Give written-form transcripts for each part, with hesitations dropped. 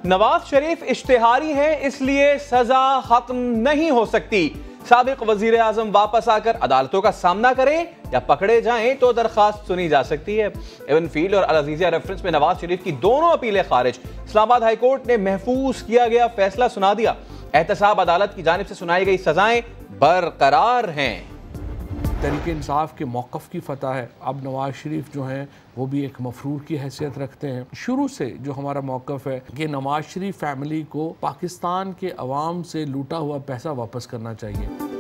नवाज शरीफ इश्तिहारी हैं, इसलिए सजा खत्म नहीं हो सकती। साबिक वजीर आजम वापस आकर अदालतों का सामना करें या पकड़े जाएं तो दरखास्त सुनी जा सकती है। इवन फील्ड और अल अजीजिया रेफरेंस में नवाज शरीफ की दोनों अपीलें खारिज। इस्लामाबाद हाईकोर्ट ने महफूज किया गया फैसला सुना दिया। एहतसाब अदालत की जानिब से सुनाई गई सजाएं बरकरार हैं। तहरीक इंसाफ के मौक़िफ़ की फतह है। अब नवाज शरीफ जो हैं वो भी एक मफरूर की हैसियत रखते हैं। शुरू से जो हमारा मौक़िफ़ है कि नवाज शरीफ फैमिली को पाकिस्तान के अवाम से लूटा हुआ पैसा वापस करना चाहिए।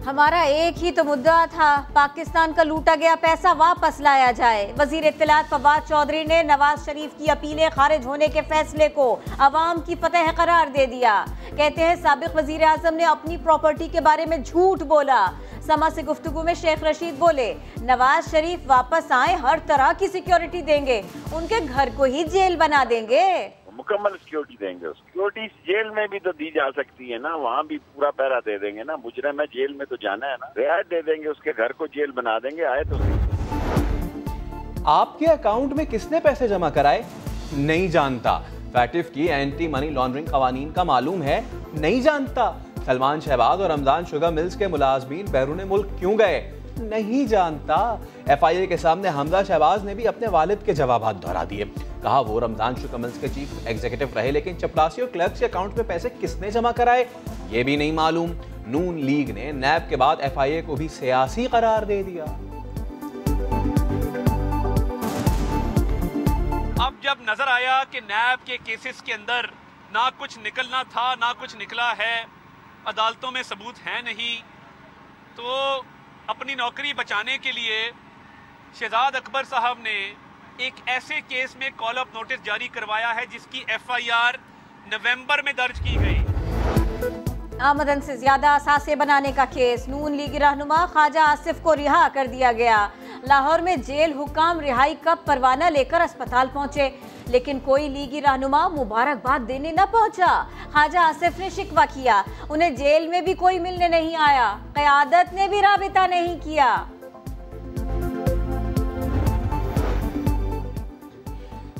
हमारा एक ही तो मुद्दा था, पाकिस्तान का लूटा गया पैसा वापस लाया जाए। वजीर इत्तलात फवाद चौधरी ने नवाज शरीफ की अपीलें खारिज होने के फैसले को अवाम की फतह करार दे दिया। कहते हैं साबिक वजीर आजम ने अपनी प्रॉपर्टी के बारे में झूठ बोला। समा से गुफ्तगू में शेख रशीद बोले, नवाज शरीफ वापस आए हर तरह की सिक्योरिटी देंगे, उनके घर को ही जेल बना देंगे। मुकम्मल सिक्योरिटी देंगे। सिक्योरिटी जेल में भी तो दी जा सकती है ना, वहाँ भी पूरा पहरा दे देंगे ना। मुजरिम है, जेल में तो जाना है ना, रियायत दे देंगे, उसके घर को जेल बना देंगे। आए तो आपके अकाउंट में किसने पैसे जमा कराए नहीं जानता। फैटिफ की एंटी मनी लॉन्ड्रिंग कवानीन का मालूम है नहीं जानता। सलमान शहबाज और रमजान शुगर मिल्स के मुलाजमीन बैरून मुल्क क्यों गए नहीं जानता। FIA के सामने हमजा शहबाज ने भी अपने वालिद के जवाबात दोहरा दिए। कहा वो रमजान शुगर मिल्स के चीफ एग्जीक्यूटिव रहे, लेकिन चपरासी और क्लर्क्स के अकाउंट में पैसे किसने जमा कराए ये भी नहीं मालूम। नून लीग ने नैब के बाद FIA को भी सियासी करार दे दिया। अब जब नजर आया कि नैब के केसेस के अंदर ना कुछ निकलना था ना कुछ निकला है, अदालतों में सबूत है नहीं, तो अपनी नौकरी बचाने के लिए शहजाद अकबर साहब ने एक ऐसे केस में कॉल ऑफ नोटिस जारी करवाया है जिसकी FIR नवंबर में दर्ज की गई। आमदन से ज्यादा असासे बनाने का केस, नून लीगी रहनुमा ख्वाजा आसिफ को रिहा कर दिया गया। लाहौर में जेल हुक्म रिहाई का परवाना लेकर अस्पताल पहुंचे, लेकिन कोई लीगी रहनुमा मुबारकबाद देने न पहुंचा। ख्वाजा आसिफ ने शिकवा किया, उन्हें जेल में भी कोई मिलने नहीं आया, क़यादत ने भी राबिता नहीं किया।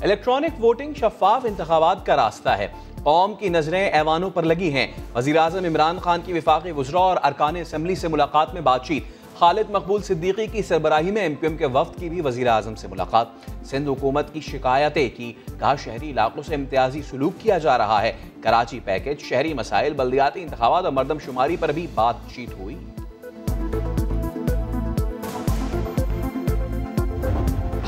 इलेक्ट्रॉनिक वोटिंग शफाफ इंतखाबात का रास्ता है। कौम की नजरें ऐवानों पर लगी हैं। वज़ीर आज़म इमरान खान की वफाकी वुज़रा और अरकान असम्बली से मुलाकात में बातचीत। खालिद मकबूल सिद्दीकी की सरबराही में MQM के वफ्द की भी वज़ीर आज़म से मुलाकात। सिंध हुकूमत की शिकायतें की, कहा शहरी इलाकों से इम्तियाजी सलूक किया जा रहा है। कराची पैकेज, शहरी मसाइल, बल्दियाती इंतखाबात और मरदमशुमारी पर भी बातचीत हुई।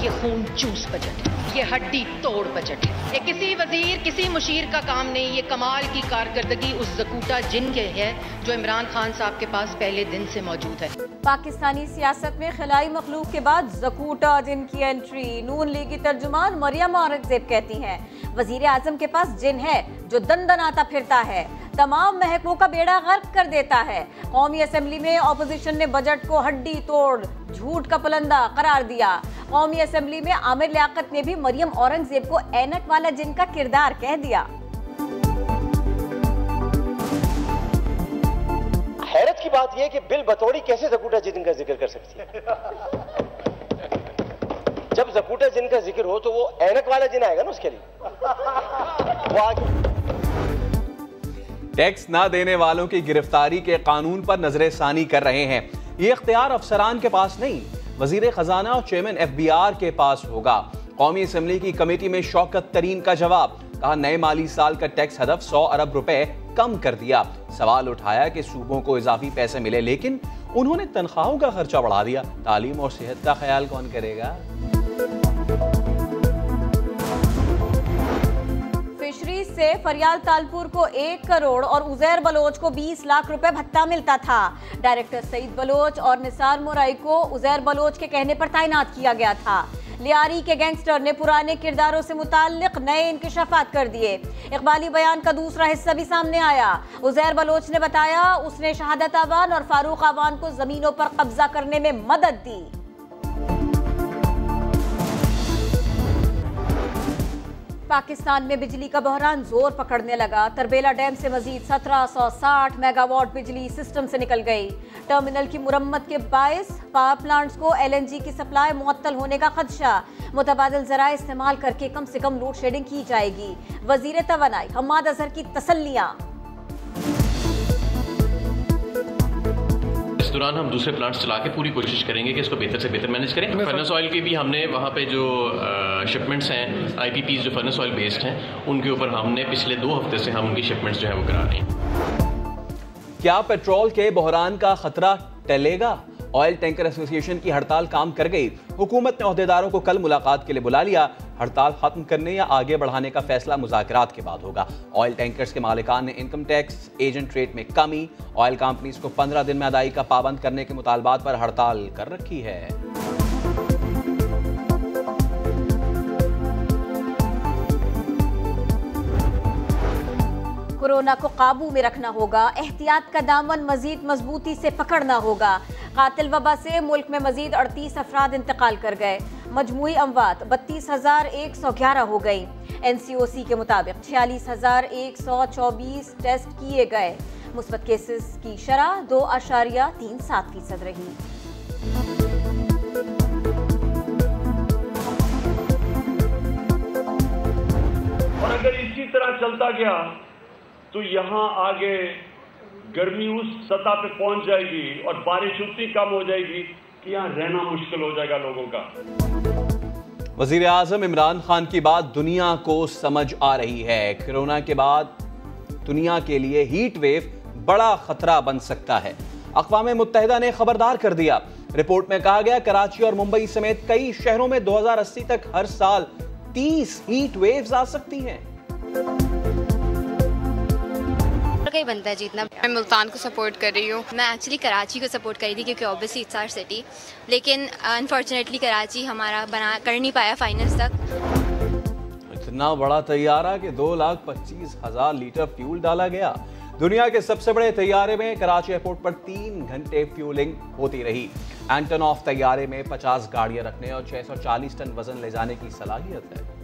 ये खून चूस बजट है, ये हड्डी तोड़ बजट है, ये किसी वजीर किसी मुशीर का काम नहीं। ये कमाल की कारकर्दगी उस ज़कूटा जिन के है जो इमरान खान साहब के पास पहले दिन से मौजूद है। पाकिस्तानी सियासत में खिलाई मखलूक के बाद ज़कूटा जिन की एंट्री। नून लीग की तर्जुमान मरियम औरंगजेब कहती हैं, वजीर आजम के पास जिन है जो दंदनाता फिरता है, तमाम महकमों का बेड़ा गर्क कर देता है। कौमी असम्बली में ऑपोजिशन ने बजट को हड्डी तोड़ झूठ का पुलंदा करार दिया। कौमी असम्बली में आमिर लियाकत ने भी मरियम औरंगजेब को ऐनक वाला जिन का किरदार कह दिया। हैरत की बात यह कि बिल बतौड़ी कैसे ज़कूटा जिन का जिक्र कर सकती है। जब ज़कूटा जिन का जिक्र हो तो वो ऐनक वाला जिन आएगा ना उसके लिए। टैक्स ना देने वालों की गिरफ्तारी के कानून पर नजरसानी कर रहे हैं। ये इख्तियार अफसरान के पास नहीं, वजीर खजाना और चेयरमैन FBR के पास होगा। कौमी असम्बली की कमेटी में शौकत तरीन का जवाब, कहा नए माली साल का टैक्स हदफ 100 अरब रुपए कम कर दिया। सवाल उठाया कि सूबों को इजाफी पैसे मिले, लेकिन उन्होंने तनख्वाहों का खर्चा बढ़ा दिया। तालीम और सेहत का ख्याल कौन करेगा। फिशरीज से फरियाल तालपुर को 1 करोड़ और उजैर बलोच को 20 लाख रुपए भत्ता मिलता था। डायरेक्टर सईद बलोच और निसार मुराई को उजैर बलोच के कहने पर तैनात किया गया था। लियारी के गैंगस्टर ने पुराने किरदारों से मुताल्लिक नए इंकशाफात कर दिए। इकबाली बयान का दूसरा हिस्सा भी सामने आया। उजैर बलोच ने बताया उसने शहादत आवान और फारूक आवान को जमीनों पर कब्जा करने में मदद दी। पाकिस्तान में बिजली का बहरान जोर पकड़ने लगा। तरबेला डैम से मजीद 1760 मेगावाट बिजली सिस्टम से निकल गई। टर्मिनल की मुरम्मत के बायस पावर प्लांट्स को LNG की सप्लाई मुअत्तल होने का खदशा। मुतबादिल जराए इस्तेमाल करके कम से कम लोड शेडिंग की जाएगी। वजीर तवानाई हम्माद अजहर की तसल्लियां। इस दौरान हम दूसरे प्लांट्स चला के पूरी कोशिश करेंगे कि इसको बेहतर से बेहतर मैनेज करें। फर्नेस ऑयल के भी हमने वहाँ पे जो शिपमेंट्स हैं IPPs जो फर्नेस ऑयल बेस्ड हैं उनके ऊपर हमने पिछले 2 हफ्ते से हम उनकी शिपमेंट्स जो है वो करा रहे हैं। क्या पेट्रोल के बहरान का खतरा टलेगा? ऑयल टैंकर एसोसिएशन की हड़ताल काम कर गई। हुकूमत ने ओहदेदारों को कल मुलाकात के लिए बुला लिया। हड़ताल खत्म करने या आगे बढ़ाने का फैसला मुज़ाकरात के बाद होगा। ऑयल टैंकर्स के मालिकान ने इनकम टैक्स, एजेंट रेट में कमी, ऑयल कंपनीज को 15 दिन में अदाई का पाबंद करने के मुतालबात पर हड़ताल कर रखी है। कोरोना को काबू में रखना होगा। एहतियात का दामन मजीद मजबूती से पकड़ना होगा। कातिल वबा से मुल्क में मजीद 38 अफराद इंतकाल कर गए। मजमूई अमवात 32,111 हो गई। NCOC के मुताबिक 46,124 टेस्ट किए गए। मुस्बत केसेस की शरह 2.37% रही। और अगर इसी तरह चलता गया तो यहाँ आगे गर्मी उस सतह पे पहुंच जाएगी और बारिश उतनी कम हो जाएगी कि यहाँ रहना मुश्किल हो जाएगा लोगों का। वजीर आजम इमरान खान की बात दुनिया को समझ आ रही है। कोरोना के बाद दुनिया के लिए हीट वेव बड़ा खतरा बन सकता है। अक़वाम मुत्तहिदा ने खबरदार कर दिया। रिपोर्ट में कहा गया कराची और मुंबई समेत कई शहरों में 2080 तक हर साल 30 हीट वेव्स आ सकती हैं। कहीं बनता है जीतना। मैं मुल्तान को सपोर्ट कर रही हूँ। मैं एक्चुअली कराची को सपोर्ट कर रही थी क्योंकि ऑब्वियसली इट्स आवर सिटी, लेकिन अनफॉर्चुनेटली कराची हमारा कर नहीं पाया फाइनल्स तक। इतना बड़ा तैयारा कि 2,25,000 लीटर फ्यूल डाला गया। दुनिया के सबसे बड़े तैयारे में कराची एयरपोर्ट पर 3 घंटे फ्यूलिंग होती रही। एंटोनॉफ तैयारे में 50 गाड़ियां रखने और 640 टन वजन ले जाने की सलाहियत है।